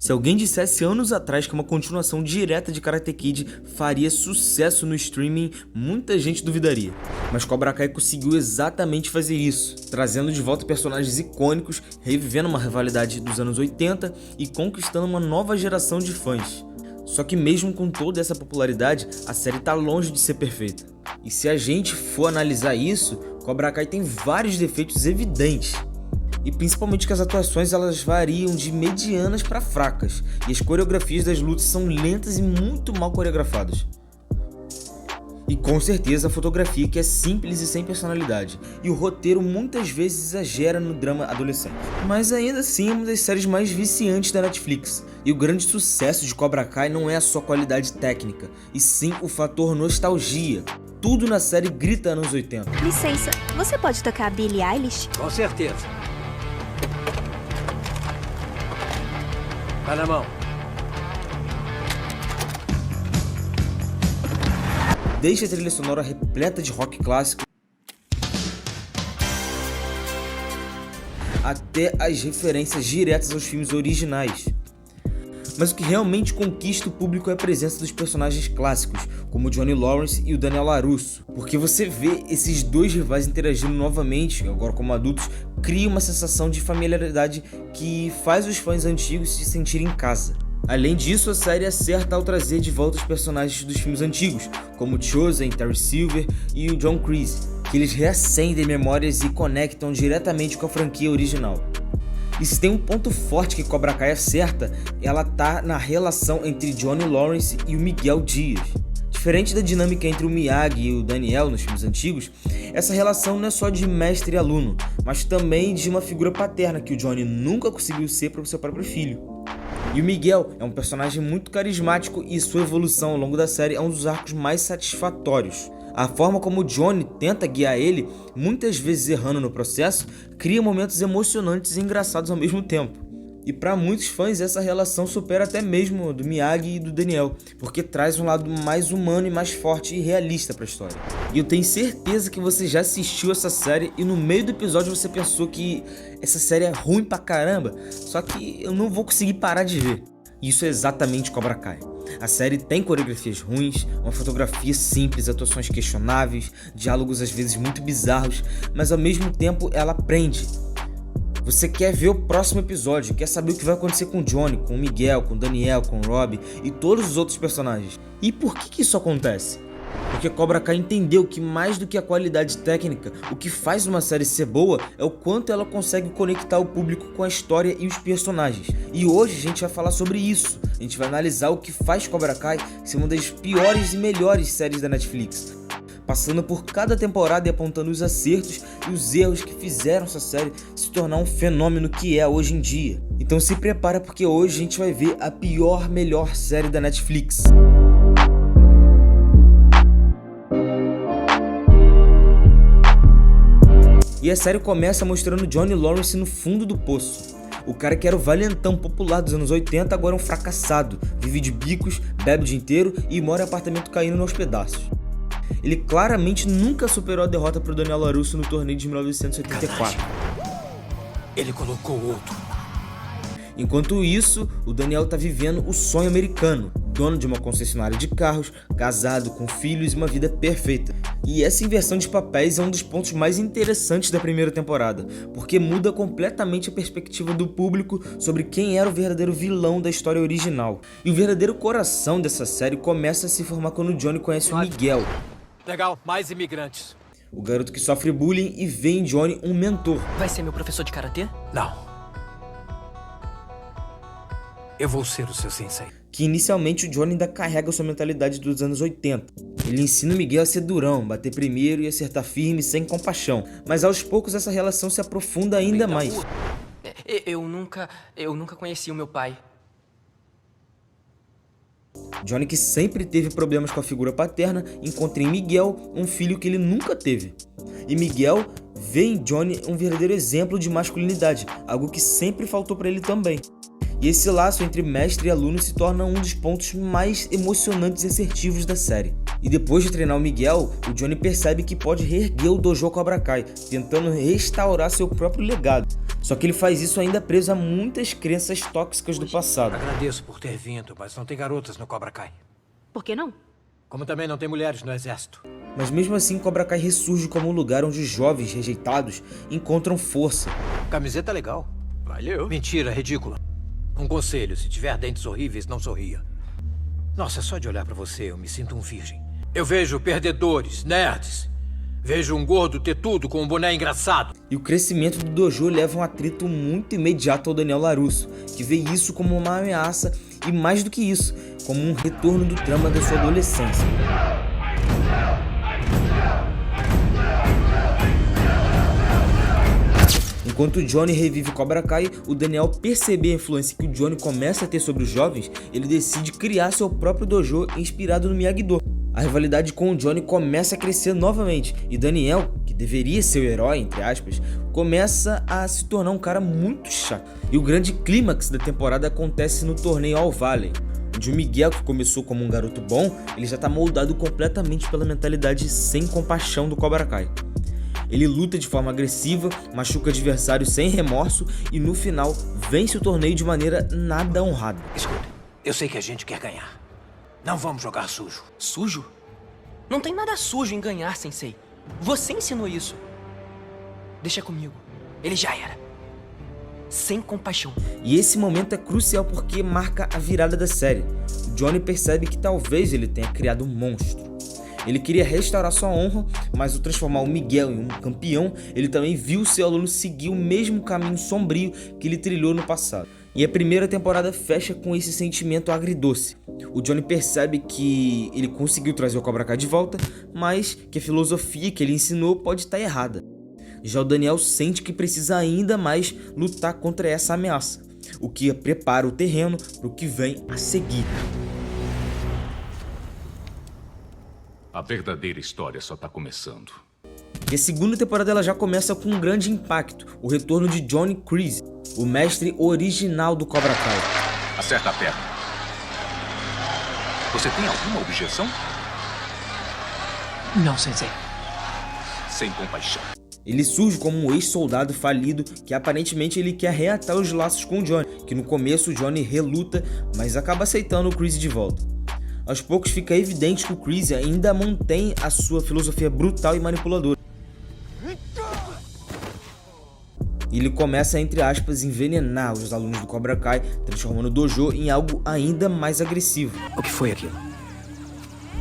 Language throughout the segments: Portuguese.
Se alguém dissesse anos atrás que uma continuação direta de Karate Kid faria sucesso no streaming, muita gente duvidaria. Mas Cobra Kai conseguiu exatamente fazer isso, trazendo de volta personagens icônicos, revivendo uma rivalidade dos anos 80 e conquistando uma nova geração de fãs. Só que mesmo com toda essa popularidade, a série tá longe de ser perfeita. E se a gente for analisar isso, Cobra Kai tem vários defeitos evidentes. E principalmente que as atuações elas variam de medianas para fracas, e as coreografias das lutas são lentas e muito mal coreografadas. E com certeza a fotografia que é simples e sem personalidade, e o roteiro muitas vezes exagera no drama adolescente. Mas ainda assim é uma das séries mais viciantes da Netflix, e o grande sucesso de Cobra Kai não é a sua qualidade técnica, e sim o fator nostalgia. Tudo na série grita anos 80. Licença, você pode tocar Billie Eilish? Com certeza. Tá na mão. Desde a trilha sonora repleta de rock clássico até as referências diretas aos filmes originais. Mas o que realmente conquista o público é a presença dos personagens clássicos, como o Johnny Lawrence e o Daniel LaRusso, porque você vê esses dois rivais interagindo novamente, agora como adultos, cria uma sensação de familiaridade que faz os fãs antigos se sentirem em casa. Além disso, a série acerta ao trazer de volta os personagens dos filmes antigos, como o Chosen, Terry Silver e o John Kreese, que eles reacendem memórias e conectam diretamente com a franquia original. E se tem um ponto forte que Cobra Kai acerta, ela tá na relação entre Johnny Lawrence e o Miguel Diaz. Diferente da dinâmica entre o Miyagi e o Daniel nos filmes antigos, essa relação não é só de mestre e aluno, mas também de uma figura paterna que o Johnny nunca conseguiu ser para o seu próprio filho. E o Miguel é um personagem muito carismático e sua evolução ao longo da série é um dos arcos mais satisfatórios. A forma como o Johnny tenta guiar ele, muitas vezes errando no processo, cria momentos emocionantes e engraçados ao mesmo tempo. E para muitos fãs essa relação supera até mesmo do Miyagi e do Daniel, porque traz um lado mais humano e mais forte e realista para a história. E eu tenho certeza que você já assistiu essa série e no meio do episódio você pensou que essa série é ruim pra caramba, só que eu não vou conseguir parar de ver. Isso é exatamente Cobra Kai. A série tem coreografias ruins, uma fotografia simples, atuações questionáveis, diálogos às vezes muito bizarros, mas ao mesmo tempo ela prende. Você quer ver o próximo episódio, quer saber o que vai acontecer com o Johnny, com o Miguel, com o Daniel, com o Rob e todos os outros personagens. E por que isso acontece? Porque Cobra Kai entendeu que mais do que a qualidade técnica, o que faz uma série ser boa é o quanto ela consegue conectar o público com a história e os personagens. E hoje a gente vai falar sobre isso. A gente vai analisar o que faz Cobra Kai ser uma das piores e melhores séries da Netflix, passando por cada temporada e apontando os acertos e os erros que fizeram essa série se tornar um fenômeno que é hoje em dia. Então se prepara porque hoje a gente vai ver a melhor série da Netflix. E a série começa mostrando Johnny Lawrence no fundo do poço. O cara que era o valentão popular dos anos 80 agora é um fracassado, vive de bicos, bebe o dia inteiro e mora em apartamento caindo aos pedaços. Ele claramente nunca superou a derrota para o Daniel LaRusso no torneio de 1984. Ele colocou outro. Enquanto isso, o Daniel tá vivendo o sonho americano, dono de uma concessionária de carros, casado, com filhos e uma vida perfeita. E essa inversão de papéis é um dos pontos mais interessantes da primeira temporada, porque muda completamente a perspectiva do público sobre quem era o verdadeiro vilão da história original. E o verdadeiro coração dessa série começa a se formar quando o Johnny conhece o Miguel. Legal, mais imigrantes. O garoto que sofre bullying e vê em Johnny um mentor. Vai ser meu professor de karatê? Não. Eu vou ser o seu sensei. Que inicialmente o Johnny ainda carrega sua mentalidade dos anos 80. Ele ensina o Miguel a ser durão, bater primeiro e acertar firme sem compaixão. Mas aos poucos essa relação se aprofunda ainda mais. Eu nunca conheci o meu pai. Johnny, que sempre teve problemas com a figura paterna, encontra em Miguel um filho que ele nunca teve. E Miguel vê em Johnny um verdadeiro exemplo de masculinidade, algo que sempre faltou para ele também. E esse laço entre mestre e aluno se torna um dos pontos mais emocionantes e assertivos da série. E depois de treinar o Miguel, o Johnny percebe que pode reerguer o dojo Cobra Kai, tentando restaurar seu próprio legado. Só que ele faz isso ainda preso a muitas crenças tóxicas do passado. Agradeço por ter vindo, mas não tem garotas no Cobra Kai. Por que não? Como também não tem mulheres no exército. Mas mesmo assim, Cobra Kai ressurge como um lugar onde os jovens rejeitados encontram força. Camiseta legal. Valeu. Mentira, ridícula. Um conselho, se tiver dentes horríveis, não sorria. Nossa, só de olhar pra você, eu me sinto um virgem. Eu vejo perdedores, nerds. Vejo um gordo tetudo com um boné engraçado. E o crescimento do dojo leva um atrito muito imediato ao Daniel LaRusso, que vê isso como uma ameaça e, mais do que isso, como um retorno do trama da sua adolescência. Enquanto o Johnny revive Cobra Kai, o Daniel percebe a influência que o Johnny começa a ter sobre os jovens, ele decide criar seu próprio dojo inspirado no Miyagi-Do. A rivalidade com o Johnny começa a crescer novamente e Daniel, que deveria ser o herói, entre aspas, começa a se tornar um cara muito chato. E o grande clímax da temporada acontece no torneio All Valley, onde o Miguel, que começou como um garoto bom, ele já está moldado completamente pela mentalidade sem compaixão do Cobra Kai. Ele luta de forma agressiva, machuca adversários sem remorso e no final vence o torneio de maneira nada honrada. Escuta, eu sei que a gente quer ganhar. Não vamos jogar sujo. Sujo? Não tem nada sujo em ganhar, Sensei. Você ensinou isso. Deixa comigo. Ele já era. Sem compaixão. E esse momento é crucial porque marca a virada da série. O Johnny percebe que talvez ele tenha criado um monstro. Ele queria restaurar sua honra, mas ao transformar o Miguel em um campeão, ele também viu seu aluno seguir o mesmo caminho sombrio que ele trilhou no passado. E a primeira temporada fecha com esse sentimento agridoce. O Johnny percebe que ele conseguiu trazer o Cobra Kai de volta, mas que a filosofia que ele ensinou pode estar errada. Já o Daniel sente que precisa ainda mais lutar contra essa ameaça, o que prepara o terreno para o que vem a seguir. A verdadeira história só tá começando. E a segunda temporada ela já começa com um grande impacto, o retorno de Johnny Kreese, o mestre original do Cobra Kai. Acerta a perna. Você tem alguma objeção? Não, Sensei. Sem compaixão. Ele surge como um ex-soldado falido que aparentemente ele quer reatar os laços com o Johnny, que no começo o Johnny reluta, mas acaba aceitando o Kreese de volta. Aos poucos fica evidente que o Kreese ainda mantém a sua filosofia brutal e manipuladora. E ele começa, entre aspas, envenenar os alunos do Cobra Kai, transformando o dojo em algo ainda mais agressivo. O que foi aquilo?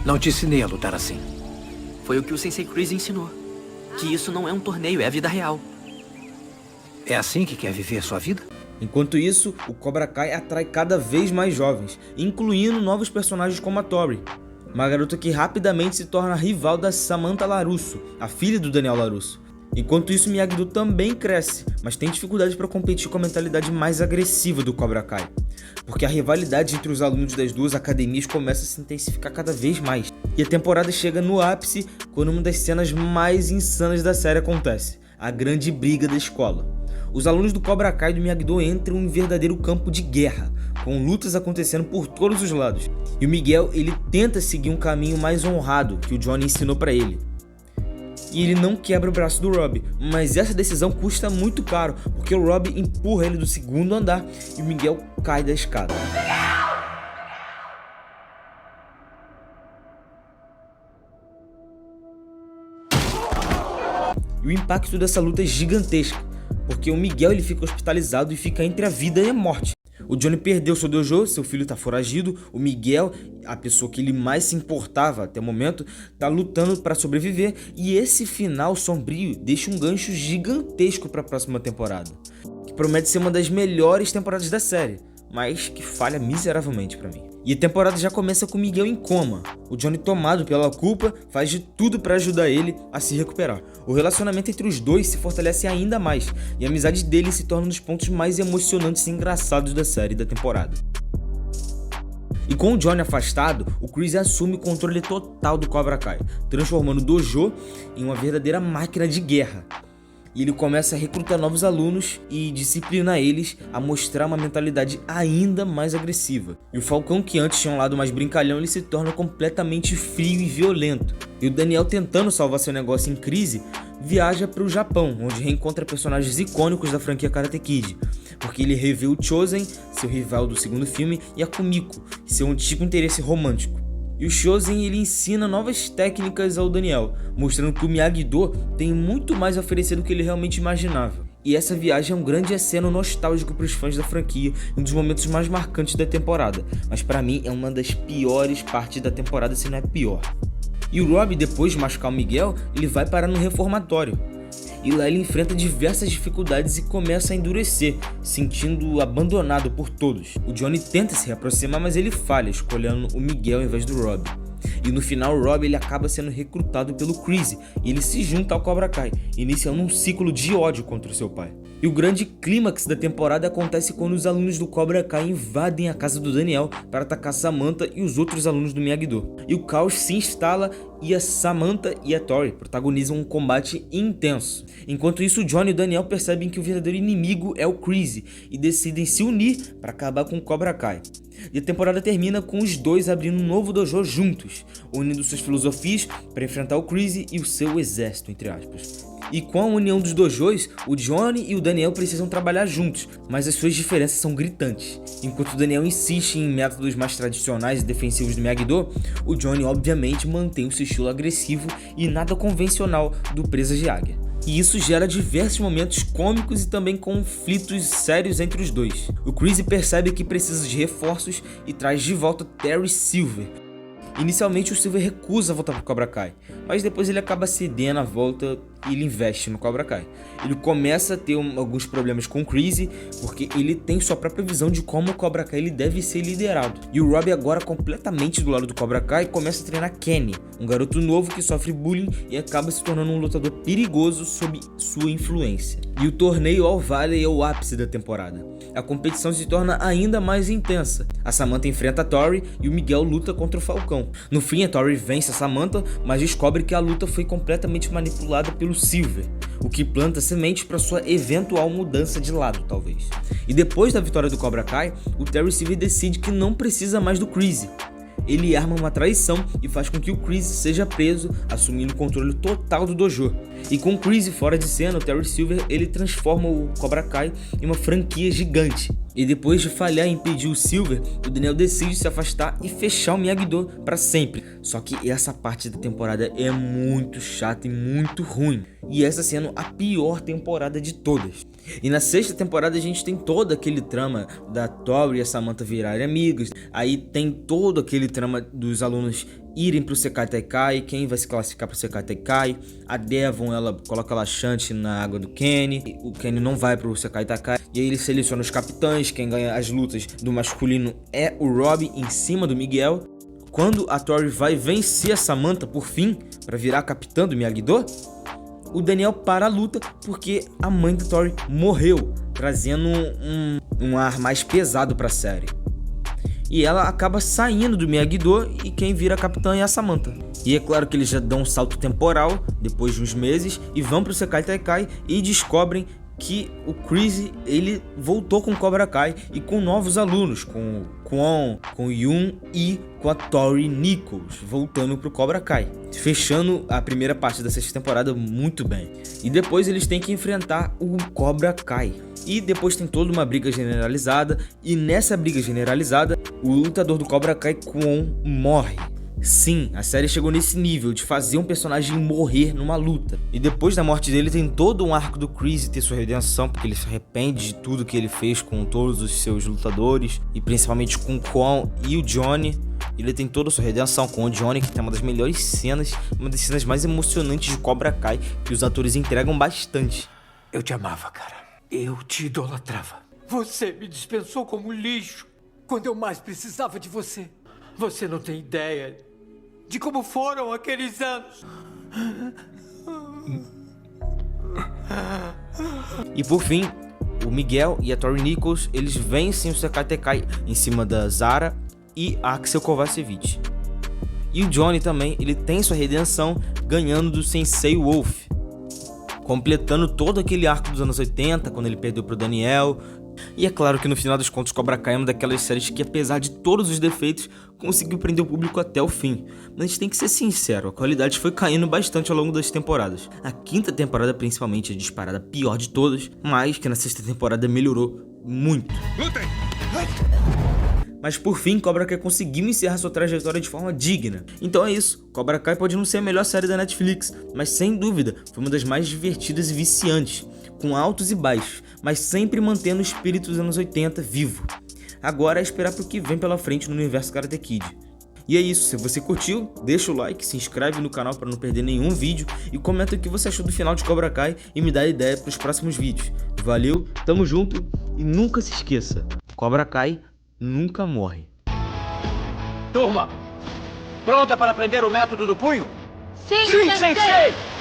Não te ensinei a lutar assim. Foi o que o Sensei Kreese ensinou. Que isso não é um torneio, é a vida real. É assim que quer viver a sua vida? Enquanto isso, o Cobra Kai atrai cada vez mais jovens, incluindo novos personagens como a Tori, uma garota que rapidamente se torna rival da Samantha LaRusso, a filha do Daniel LaRusso. Enquanto isso, Miyagi-Do também cresce, mas tem dificuldade para competir com a mentalidade mais agressiva do Cobra Kai, porque a rivalidade entre os alunos das duas academias começa a se intensificar cada vez mais. E a temporada chega no ápice quando uma das cenas mais insanas da série acontece, a grande briga da escola. Os alunos do Cobra Kai e do Miyagi-Do entram em um verdadeiro campo de guerra, com lutas acontecendo por todos os lados. E o Miguel, ele tenta seguir um caminho mais honrado que o Johnny ensinou para ele. E ele não quebra o braço do Rob, mas essa decisão custa muito caro, porque o Rob empurra ele do segundo andar e o Miguel cai da escada. E o impacto dessa luta é gigantesco, porque o Miguel ele fica hospitalizado e fica entre a vida e a morte. O Johnny perdeu seu dojo, seu filho tá foragido, o Miguel, a pessoa que ele mais se importava até o momento, tá lutando para sobreviver, e esse final sombrio deixa um gancho gigantesco para a próxima temporada, que promete ser uma das melhores temporadas da série, mas que falha miseravelmente para mim. E a temporada já começa com o Miguel em coma. O Johnny, tomado pela culpa, faz de tudo para ajudar ele a se recuperar. O relacionamento entre os dois se fortalece ainda mais, e a amizade deles se torna um dos pontos mais emocionantes e engraçados da série e da temporada. E com o Johnny afastado, o Kreese assume o controle total do Cobra Kai, transformando o dojo em uma verdadeira máquina de guerra. e ele começa a recrutar novos alunos e disciplinar eles a mostrar uma mentalidade ainda mais agressiva. E o Falcão, que antes tinha um lado mais brincalhão, ele se torna completamente frio e violento. E o Daniel, tentando salvar seu negócio em crise, viaja para o Japão, onde reencontra personagens icônicos da franquia Karate Kid, porque ele revê o Chozen, seu rival do segundo filme, e a Kumiko, seu antigo interesse romântico. E o Chozen, ele ensina novas técnicas ao Daniel, mostrando que o Miyagi-Do tem muito mais a oferecer do que ele realmente imaginava. E essa viagem é um grande aceno nostálgico para os fãs da franquia, um dos momentos mais marcantes da temporada, mas para mim é uma das piores partes da temporada, se não é pior. E o Rob, depois de machucar o Miguel, ele vai parar no reformatório. E lá ele enfrenta diversas dificuldades e começa a endurecer, sentindo abandonado por todos. O Johnny tenta se reaproximar, mas ele falha, escolhendo o Miguel ao invés do Rob. E no final o Rob ele acaba sendo recrutado pelo Chris e ele se junta ao Cobra Kai, iniciando um ciclo de ódio contra o seu pai. E o grande clímax da temporada acontece quando os alunos do Cobra Kai invadem a casa do Daniel para atacar Samantha e os outros alunos do Miyagi-Do. E o caos se instala e a Samantha e a Tori protagonizam um combate intenso. Enquanto isso, o Johnny e o Daniel percebem que o verdadeiro inimigo é o Chris e decidem se unir para acabar com o Cobra Kai. E a temporada termina com os dois abrindo um novo dojo juntos, unindo suas filosofias para enfrentar o Chris e o seu exército, entre aspas. E com a união dos dojos, o Johnny e o Daniel precisam trabalhar juntos, mas as suas diferenças são gritantes. Enquanto o Daniel insiste em métodos mais tradicionais e defensivos do Miyagi-Do, o Johnny obviamente mantém o seu estilo agressivo e nada convencional do Presa de Águia. E isso gera diversos momentos cômicos e também conflitos sérios entre os dois. O Chris percebe que precisa de reforços e traz de volta Terry Silver. Inicialmente o Silver recusa voltar para o Cobra Kai, mas depois ele acaba cedendo a volta e ele investe no Cobra Kai. Ele começa a ter alguns problemas com o Chris, porque ele tem sua própria visão de como o Cobra Kai ele deve ser liderado. E o Rob, agora completamente do lado do Cobra Kai, começa a treinar Kenny, um garoto novo que sofre bullying e acaba se tornando um lutador perigoso sob sua influência. E o torneio All Valley é o ápice da temporada. A competição se torna ainda mais intensa. A Samantha enfrenta a Tori e o Miguel luta contra o Falcão. No fim, a Tori vence a Samantha, mas descobre que a luta foi completamente manipulada pelo Silver, o que planta sementes para sua eventual mudança de lado, talvez. E depois da vitória do Cobra Kai, o Terry Silver decide que não precisa mais do Chris. Ele arma uma traição e faz com que o Chris seja preso, assumindo o controle total do dojo. E com o Chris fora de cena, o Terry Silver ele transforma o Cobra Kai em uma franquia gigante. E depois de falhar em impedir o Silver, o Daniel decide se afastar e fechar o Miyagi-Do para sempre. Só que essa parte da temporada é muito chata e muito ruim. E essa sendo a pior temporada de todas. E na sexta temporada a gente tem todo aquele trama da Tori e a Samantha virarem amigas. Aí tem todo aquele trama dos alunos irem pro Sekai Taikai, quem vai se classificar pro Sekai Taikai. A Devon, ela coloca laxante na água do Kenny, o Kenny não vai pro Sekai Taikai. E aí ele seleciona os capitães, quem ganha as lutas do masculino é o Rob em cima do Miguel. Quando a Tori vai vencer a Samantha por fim, para virar a capitã do Miyagi-Do, o Daniel para a luta porque a mãe da Tori morreu, trazendo um ar mais pesado para a série. E ela acaba saindo do Miyagi-Do e quem vira a capitã é a Samantha. E é claro que eles já dão um salto temporal depois de uns meses e vão pro Sekai Taikai e descobrem que o Chris ele voltou com o Cobra Kai e com novos alunos, com o Kwon, com o Yun e com a Tori Nichols, voltando pro Cobra Kai, fechando a primeira parte da sexta temporada muito bem. E depois eles têm que enfrentar o Cobra Kai. E depois tem toda uma briga generalizada, e nessa briga generalizada, o lutador do Cobra Kai, Kwon, morre. Sim, a série chegou nesse nível de fazer um personagem morrer numa luta. E depois da morte dele tem todo um arco do Chris ter sua redenção, porque ele se arrepende de tudo que ele fez com todos os seus lutadores, e principalmente com o Kwon e o Johnny. Ele tem toda a sua redenção com o Johnny, que tem uma das melhores cenas, uma das cenas mais emocionantes de Cobra Kai, que os atores entregam bastante. Eu te amava, cara. Eu te idolatrava. Você me dispensou como lixo quando eu mais precisava de você. Você não tem ideia de como foram aqueles anos. E por fim, o Miguel e a Tori Nichols, eles vencem o Sekai Taikai em cima da Zara e Axel Kovacevic. E o Johnny também, ele tem sua redenção ganhando do Sensei Wolf. completando todo aquele arco dos anos 80, quando ele perdeu pro Daniel. E é claro que no final das contas Cobra Kai é uma daquelas séries que, apesar de todos os defeitos, conseguiu prender o público até o fim. Mas a gente tem que ser sincero, a qualidade foi caindo bastante ao longo das temporadas. A quinta temporada principalmente é disparada pior de todas, mas que na sexta temporada melhorou muito. Mas por fim, Cobra Kai conseguiu encerrar sua trajetória de forma digna. Então é isso, Cobra Kai pode não ser a melhor série da Netflix, mas sem dúvida foi uma das mais divertidas e viciantes, com altos e baixos, mas sempre mantendo o espírito dos anos 80 vivo. Agora é esperar pro que vem pela frente no universo Karate Kid. E é isso, se você curtiu, deixa o like, se inscreve no canal para não perder nenhum vídeo e comenta o que você achou do final de Cobra Kai e me dá ideia para os próximos vídeos. Valeu, tamo junto e nunca se esqueça, Cobra Kai nunca morre. Turma, pronta para aprender o método do punho? Sim, Sensei!